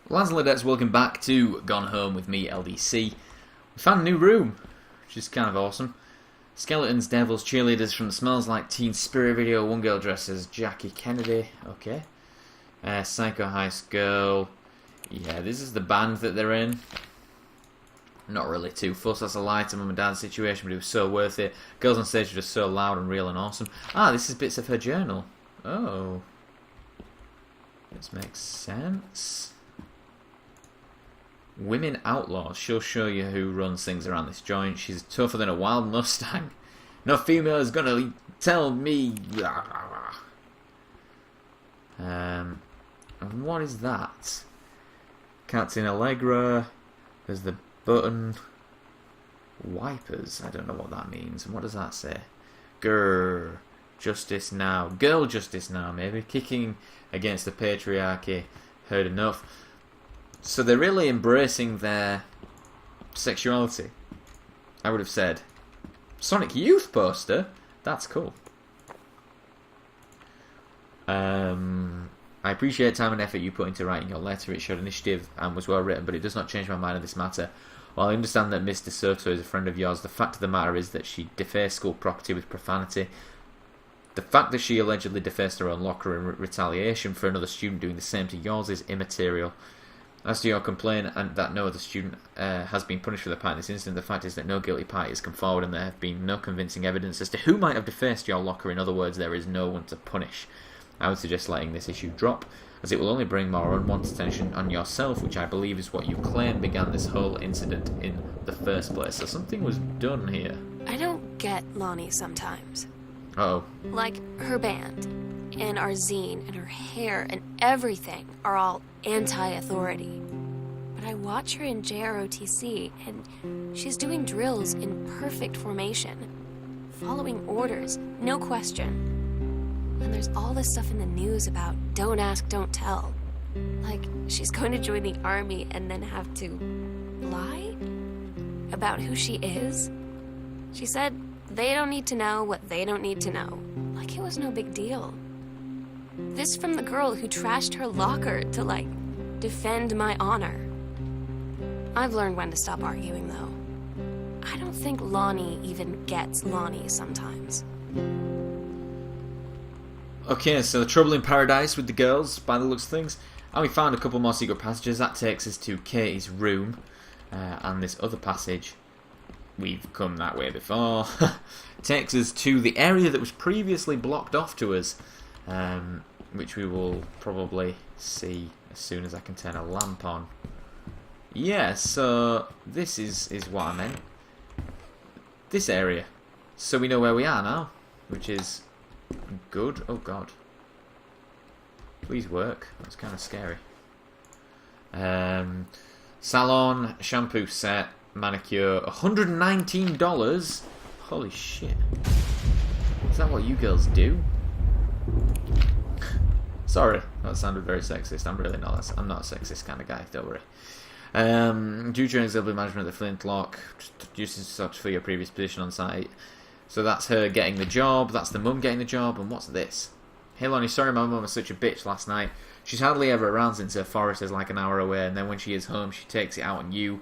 Lads and ladettes, welcome back to Gone Home with me, LDC. We found a new room, which is kind of awesome. Skeletons, devils, cheerleaders from the Smells Like Teen Spirit video. One girl dressed as Jackie Kennedy. Okay. Psycho Heist Girl. Yeah, this is the band that they're in. Not really too fussed. That's a lie to mum and dad's situation, but it was so worth it. Girls on stage are just so loud and real and awesome. Ah, this is bits of her journal. Oh. This makes sense. Women Outlaws. She'll show you who runs things around this joint. She's tougher than a wild Mustang. No female is gonna tell me. And what is that? Cats in Allegra. There's the button. Wipers. I don't know what that means. And what does that say? Grrr. Justice now. Girl justice now, maybe. Kicking against the patriarchy. Heard enough. So they're really embracing their sexuality. I would have said Sonic Youth poster. That's cool. I appreciate time and effort you put into writing your letter. It showed initiative and was well written, but it does not change my mind on this matter. While I understand that Miss DeSoto is a friend of yours, the fact of the matter is that she defaced school property with profanity. The fact that she allegedly defaced her own locker in retaliation for another student doing the same to yours is immaterial. As to your complaint and that no other student has been punished for their part in this incident, the fact is that no guilty party has come forward and there have been no convincing evidence as to who might have defaced your locker. In other words, there is no one to punish. I would suggest letting this issue drop, as it will only bring more unwanted attention on yourself, which I believe is what you claim began this whole incident in the first place. So something was done here. I don't get Lonnie sometimes. Uh-oh. Like, her band, and our zine, and her hair, and everything are all anti-authority. But I watch her in JROTC, and she's doing drills in perfect formation, following orders, no question. And there's all this stuff in the news about don't ask, don't tell. Like, she's going to join the army and then have to lie about who she is. She said they don't need to know what they don't need to know. Like it was no big deal. This from the girl who trashed her locker to, like, defend my honor. I've learned when to stop arguing, though. I don't think Lonnie even gets Lonnie sometimes. Okay, so the trouble in paradise with the girls, by the looks of things. And we found a couple more secret passages. That takes us to Katie's room. And this other passage, we've come that way before, takes us to the area that was previously blocked off to us. Which we will probably see as soon as I can turn a lamp on. Yeah, so this is what I meant. This area. So we know where we are now, which is good. Oh god. Please work. That's kind of scary. Salon, shampoo set, manicure, $119. Holy shit. Is that what you girls do? Sorry, that sounded very sexist. I'm really not. I'm not a sexist kind of guy, don't worry. Due to executive management of the Flintlock, just for your previous position on site. So that's her getting the job, that's the mum getting the job, and what's this? Hey Lonnie, sorry my mum was such a bitch last night. She's hardly ever around since her forest is like an hour away, and then when she is home, she takes it out on you.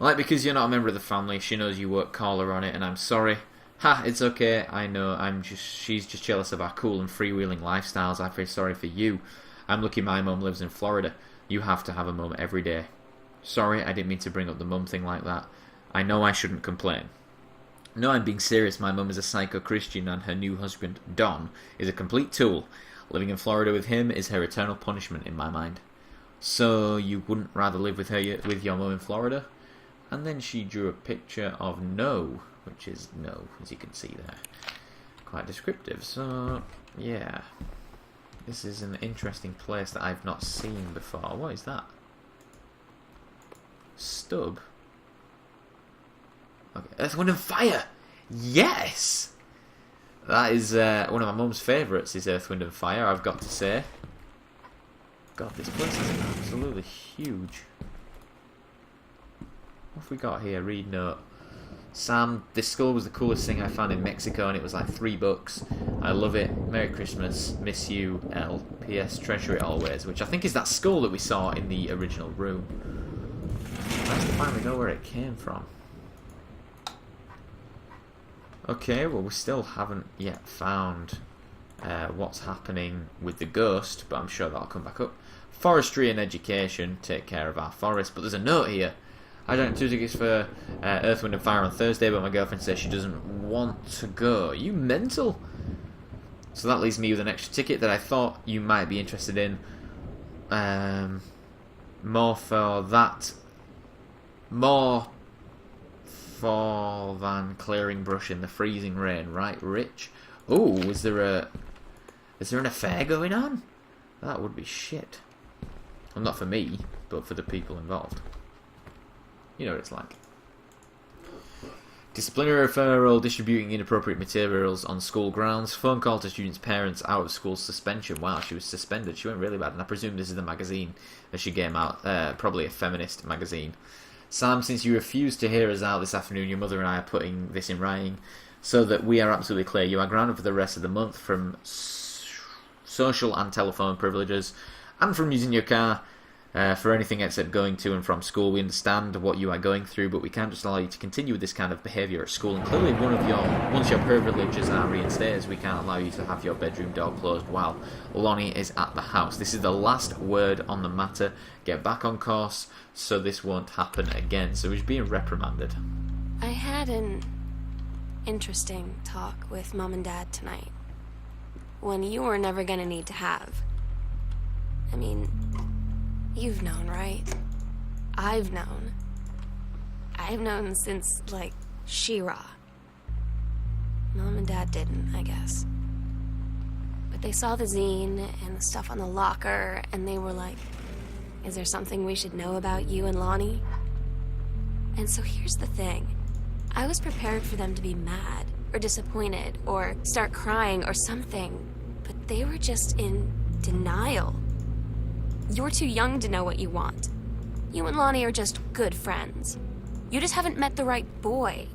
Like, because you're not a member of the family, she knows you won't call her on it, and I'm sorry. Ha, it's okay, I know, she's just jealous of our cool and freewheeling lifestyles. I feel sorry for you. I'm lucky my mum lives in Florida. You have to have a mum every day. Sorry, I didn't mean to bring up the mum thing like that. I know I shouldn't complain. No, I'm being serious. My mum is a psycho Christian and her new husband, Don, is a complete tool. Living in Florida with him is her eternal punishment in my mind. So, you wouldn't rather live with your mum in Florida? And then she drew a picture of no, which is no, as you can see there. Quite descriptive. So, yeah. This is an interesting place that I've not seen before. What is that? Stub? Okay. Earth, Wind and Fire! Yes! That is one of my mum's favourites, is Earth, Wind and Fire, I've got to say. God, this place is absolutely huge. What have we got here? Read note. Sam, this skull was the coolest thing I found in Mexico, and it was like $3. I love it. Merry Christmas. Miss you, L. P.S. Treasure it always. Which I think is that skull that we saw in the original room. Nice to finally know where it came from. Okay, well we still haven't yet found what's happening with the ghost, but I'm sure that'll come back up. Forestry and education. Take care of our forest. But there's a note here. I don't have 2 tickets for Earth, Wind and Fire on Thursday, but my girlfriend says she doesn't want to go. Are you mental? So that leaves me with an extra ticket that I thought you might be interested in. More for that. More for than clearing brush in the freezing rain, right, Rich? Oh, is there an affair going on? That would be shit. Well, not for me, but for the people involved. You know what it's like. Disciplinary referral, distributing inappropriate materials on school grounds, phone call to students' parents, out of school suspension. Wow, she was suspended. She went really bad, and I presume this is the magazine that she came out. Probably a feminist magazine. Sam, since you refused to hear us out this afternoon, your mother and I are putting this in writing so that we are absolutely clear. You are grounded for the rest of the month from social and telephone privileges and from using your car for anything except going to and from school. We understand what you are going through, but we can't just allow you to continue with this kind of behaviour at school. And clearly, once your privileges are reinstated, we can't allow you to have your bedroom door closed while Lonnie is at the house. This is the last word on the matter. Get back on course so this won't happen again. So he's being reprimanded. I had an interesting talk with Mom and Dad tonight. One you were never gonna need to have. I mean, you've known, right? I've known. I've known since, like, She-Ra. Mom and Dad didn't, I guess. But they saw the zine and the stuff on the locker, and they were like, is there something we should know about you and Lonnie? And so here's the thing. I was prepared for them to be mad, or disappointed, or start crying, or something. But they were just in denial. You're too young to know what you want. You and Lonnie are just good friends. You just haven't met the right boy.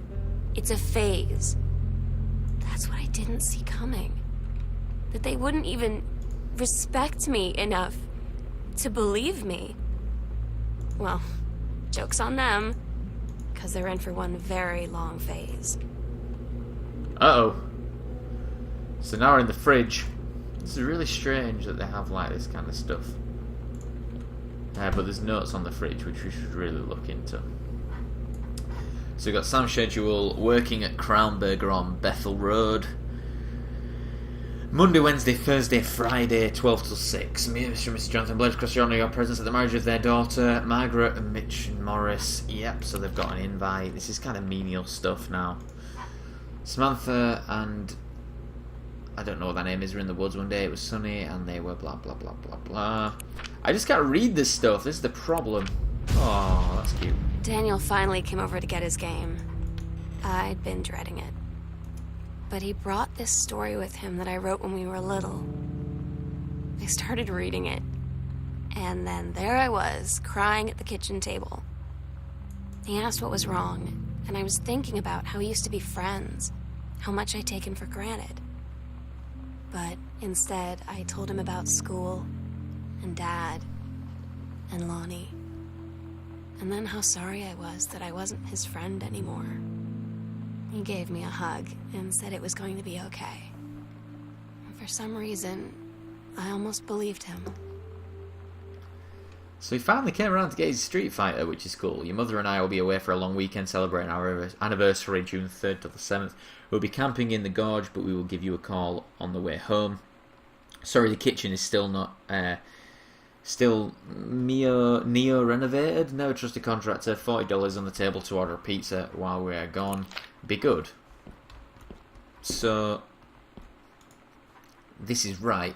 It's a phase. That's what I didn't see coming. That they wouldn't even respect me enough to believe me. Well, joke's on them, because they're in for one very long phase. Uh-oh. So now we're in the fridge. This is really strange that they have like this kind of stuff. But there's notes on the fridge which we should really look into. So we've got Sam's schedule, working at Crown Burger on Bethel Road. Monday, Wednesday, Thursday, Friday, 12 till 6. Mr. and Mrs. Jonathan Blades cross your honour your presence at the marriage of their daughter, Margaret and Mitch and Morris. Yep, so they've got an invite. This is kind of menial stuff now. Samantha and I don't know what that name is, were in the woods one day. It was sunny and they were blah blah blah blah blah. I just can't read this stuff. This is the problem. Oh, that's cute. Daniel finally came over to get his game. I'd been dreading it. But he brought this story with him that I wrote when we were little. I started reading it, and then there I was, crying at the kitchen table. He asked what was wrong, and I was thinking about how we used to be friends, how much I'd taken for granted. But instead, I told him about school, and Dad, and Lonnie. And then how sorry I was that I wasn't his friend anymore. He gave me a hug and said it was going to be okay. And for some reason, I almost believed him. So he finally came around to get his Street Fighter, which is cool. Your mother and I will be away for a long weekend celebrating our anniversary, June 3rd to the 7th. We'll be camping in the gorge, but we will give you a call on the way home. Sorry, the kitchen is still not... Still neo-renovated. Never trust a contractor. $40 on the table to order a pizza while we are gone. Be good. So, this is right.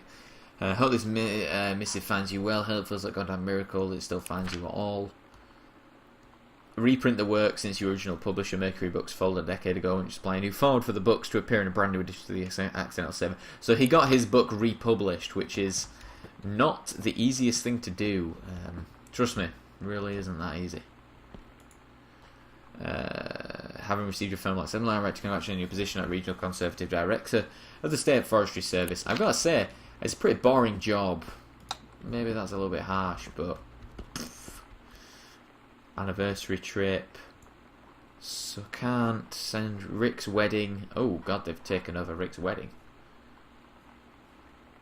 Hope this missive finds you well. Hope it feels like a goddamn miracle. It still finds you all. Reprint the work since your original publisher Mercury Books folded a decade ago and just supply a new forward for the books to appear in a brand new edition of the Accidental Seven. So he got his book republished, which is not the easiest thing to do. Trust me, really isn't that easy. having received a firm like similar, I'd like to congratulate you on your position at Regional Conservative Director of the State Forestry Service. I've got to say, it's a pretty boring job. Maybe that's a little bit harsh, but... Anniversary trip. So can't send Rick's wedding. Oh god, they've taken over Rick's wedding.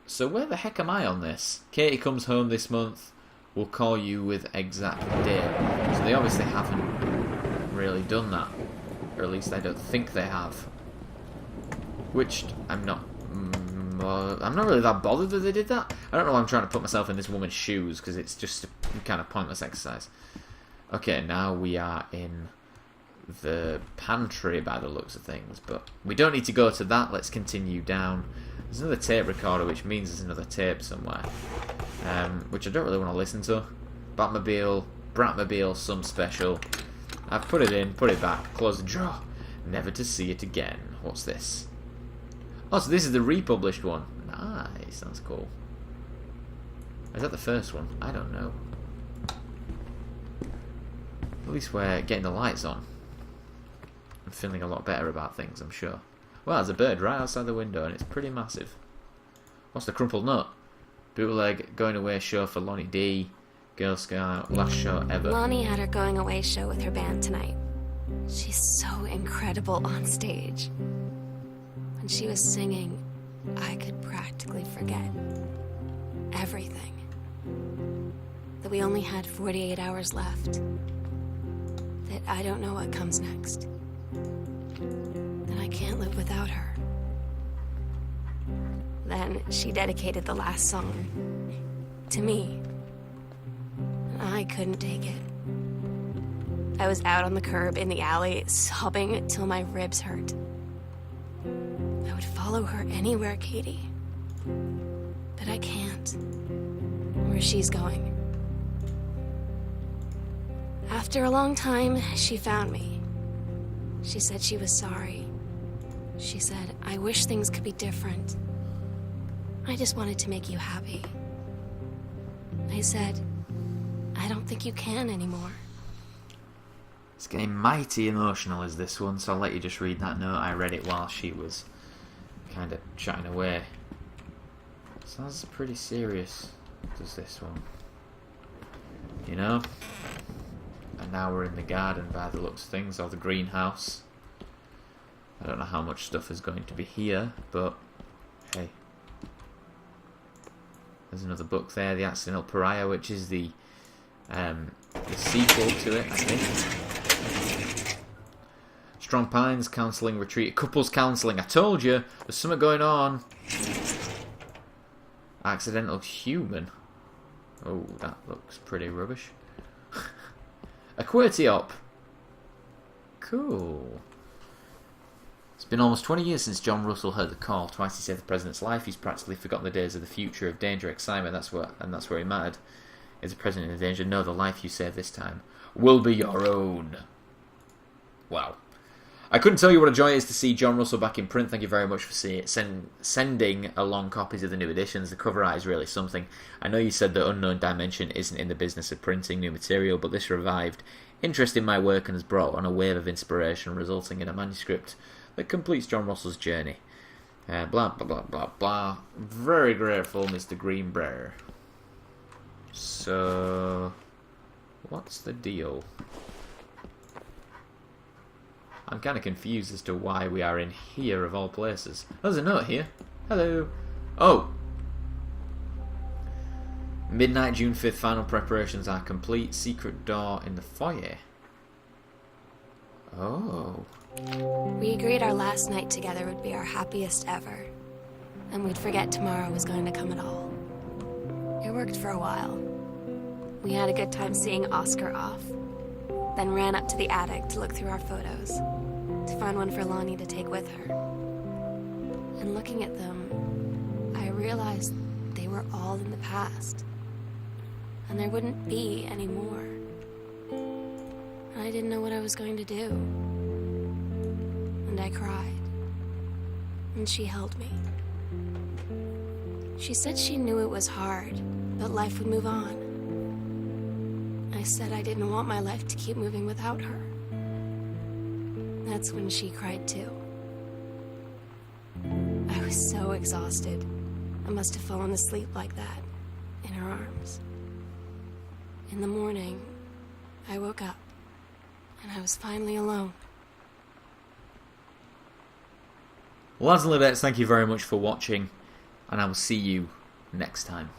So where the heck am I on this? Katie comes home this month. We'll call you with exact date. So they obviously haven't really done that. Or at least I don't think they have. Which I'm not really that bothered that they did that. I don't know why I'm trying to put myself in this woman's shoes, because it's just a kind of pointless exercise. Okay, now we are in the pantry by the looks of things, but we don't need to go to that. Let's continue down. There's another tape recorder, which means there's another tape somewhere, which I don't really want to listen to. Batmobile, Bratmobile, some special. I've put it in, put it back, close the drawer, never to see it again. What's this? Oh, so this is the republished one. Nice, that's cool. Is that the first one? I don't know. At least we're getting the lights on. I'm feeling a lot better about things, I'm sure. Well, there's a bird right outside the window, and it's pretty massive. What's the crumpled nut? Bootleg, going away show for Lonnie D. Girl Scout, last show ever. Lonnie had her going away show with her band tonight. She's so incredible on stage. When she was singing, I could practically forget everything. That we only had 48 hours left. That I don't know what comes next. That I can't live without her. Then she dedicated the last song to me. And I couldn't take it. I was out on the curb in the alley, sobbing till my ribs hurt. I would follow her anywhere, Katie. But I can't. Where she's going. After a long time, she found me. She said she was sorry. She said, I wish things could be different. I just wanted to make you happy. I said, I don't think you can anymore. It's getting mighty emotional, is this one, so I'll let you just read that note. I read it while she was kind of chatting away. Sounds pretty serious, does this one. You know? And now we're in the garden by the looks of things, or the greenhouse. I don't know how much stuff is going to be here, but hey. There's another book there, The Accidental Pariah, which is the sequel to it, I think. Strong Pines, counselling retreat, couples counselling. I told you, there's something going on. Accidental Human. Oh, that looks pretty rubbish. A QWERTY op. Cool. It's been almost 20 years since John Russell heard the call. Twice he saved the president's life. He's practically forgotten the days of the future, of danger, excitement. That's where he mattered. Is the president in danger? No, the life you save this time will be your own. Wow. I couldn't tell you what a joy it is to see John Russell back in print. Thank you very much for sending along copies of the new editions. The cover art is really something. I know you said that Unknown Dimension isn't in the business of printing new material, but this revived interest in my work and has brought on a wave of inspiration, resulting in a manuscript that completes John Russell's journey. Blah, blah, blah, blah, blah. Very grateful, Mr. Greenbrier. So, what's the deal? I'm kind of confused as to why we are in here of all places. Oh, there's a note here. Hello. Oh. Midnight, June 5th, final preparations are complete. Secret door in the foyer. Oh. We agreed our last night together would be our happiest ever. And we'd forget tomorrow was going to come at all. It worked for a while. We had a good time seeing Oscar off. Then ran up to the attic to look through our photos, to find one for Lonnie to take with her. And looking at them, I realized they were all in the past. And there wouldn't be any more. And I didn't know what I was going to do. And I cried. And she held me. She said she knew it was hard, but life would move on. I said I didn't want my life to keep moving without her. that's when she cried too. I was so exhausted. I must have fallen asleep like that, in her arms. In the morning, I woke up, and I was finally alone. Lads and ladettes, thank you very much for watching, and I will see you next time.